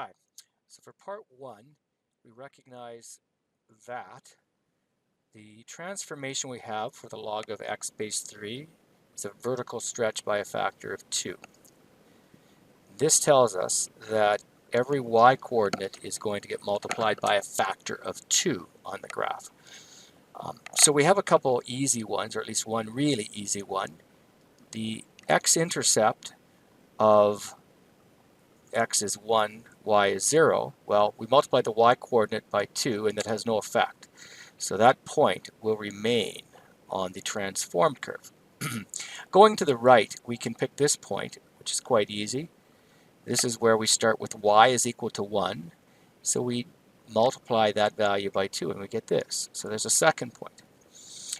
Hi. So for part one, we recognize that the transformation we have for the log of x base 3 is a vertical stretch by a factor of 2. This tells us that every y coordinate is going to get multiplied by a factor of 2 on the graph. So we have a couple easy ones, or at least one really easy one. The x-intercept of x is 1, y is 0, well, we multiply the y coordinate by 2 and that has no effect. So that point will remain on the transformed curve. Going to the right, we can pick this point, which is quite easy. This is where we start with y is equal to 1. So we multiply that value by 2 and we get this. So there's a second point.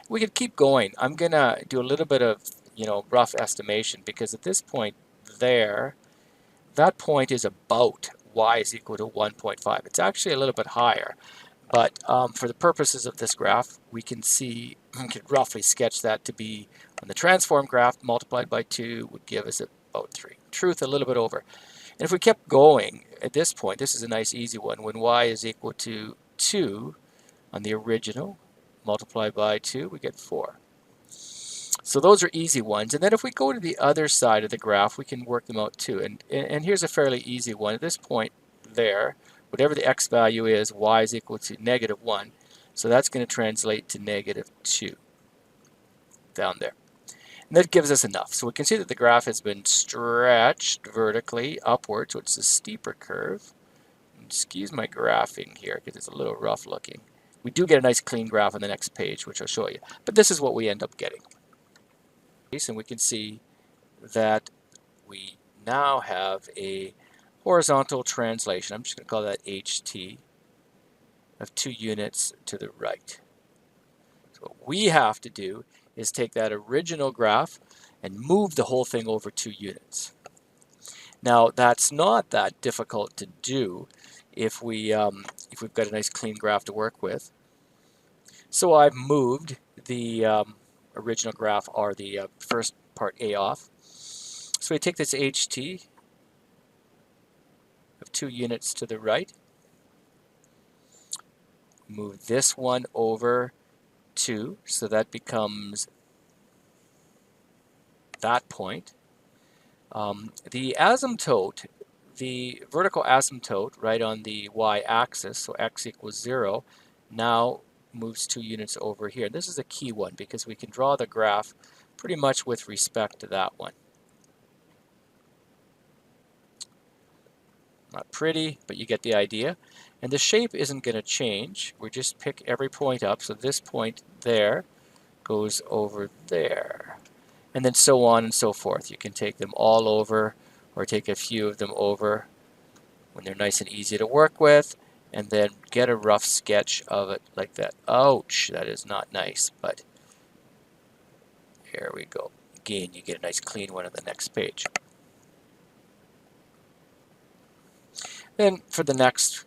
We could keep going. I'm going to do a little bit of, rough estimation because at this point there, that point is about y is equal to 1.5. It's actually a little bit higher, but for the purposes of this graph, we can roughly sketch that to be on the transform graph multiplied by 2 would give us about 3. Truth, a little bit over. And if we kept going at this point, this is a nice easy one. When y is equal to 2 on the original, multiplied by 2, we get 4. So those are easy ones. And then if we go to the other side of the graph, we can work them out too. And here's a fairly easy one. At this point there, whatever the x value is, y is equal to negative 1. So that's going to translate to negative 2 down there. And that gives us enough. So we can see that the graph has been stretched vertically upward, so it's a steeper curve. Excuse my graphing here because it's a little rough looking. We do get a nice clean graph on the next page, which I'll show you. But this is what we end up getting. And we can see that we now have a horizontal translation. I'm just going to call that HT of 2 units to the right. So what we have to do is take that original graph and move the whole thing over 2 units. Now that's not that difficult to do if we've got a nice clean graph to work with. So I've moved the original graph, or the first part A, off. So we take this HT of 2 units to the right, move this one over 2, so that becomes that point. The asymptote, the vertical asymptote right on the y-axis, so x equals 0, now moves 2 units over here. This is a key one because we can draw the graph pretty much with respect to that one. Not pretty, but you get the idea. And the shape isn't going to change. We just pick every point up. So this point there goes over there. And then so on and so forth. You can take them all over or take a few of them over when they're nice and easy to work with, and then get a rough sketch of it like that. Ouch, that is not nice, but here we go. Again, you get a nice clean one on the next page. Then for the next,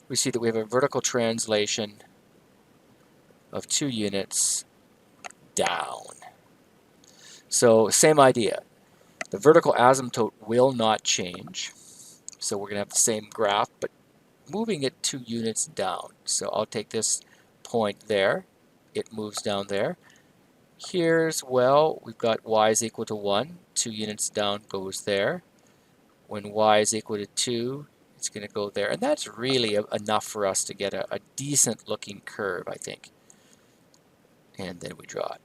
we see that we have a vertical translation of 2 units down. So same idea. The vertical asymptote will not change. So we're going to have the same graph, but moving it 2 units down. So I'll take this point there. It moves down there. Here's, well, we've got y is equal to 1. 2 units down goes there. When y is equal to 2, it's going to go there. And that's really enough for us to get a decent looking curve, I think. And then we draw it.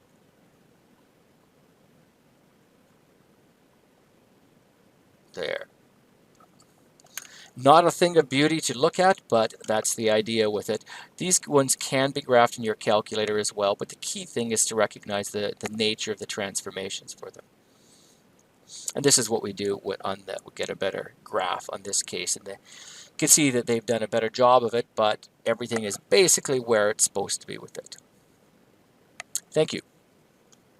There. Not a thing of beauty to look at, but that's the idea with it. These ones can be graphed in your calculator as well, but the key thing is to recognize the nature of the transformations for them. And this is what we do on that. We get a better graph on this case, and you can see that they've done a better job of it, but everything is basically where it's supposed to be with it. Thank you.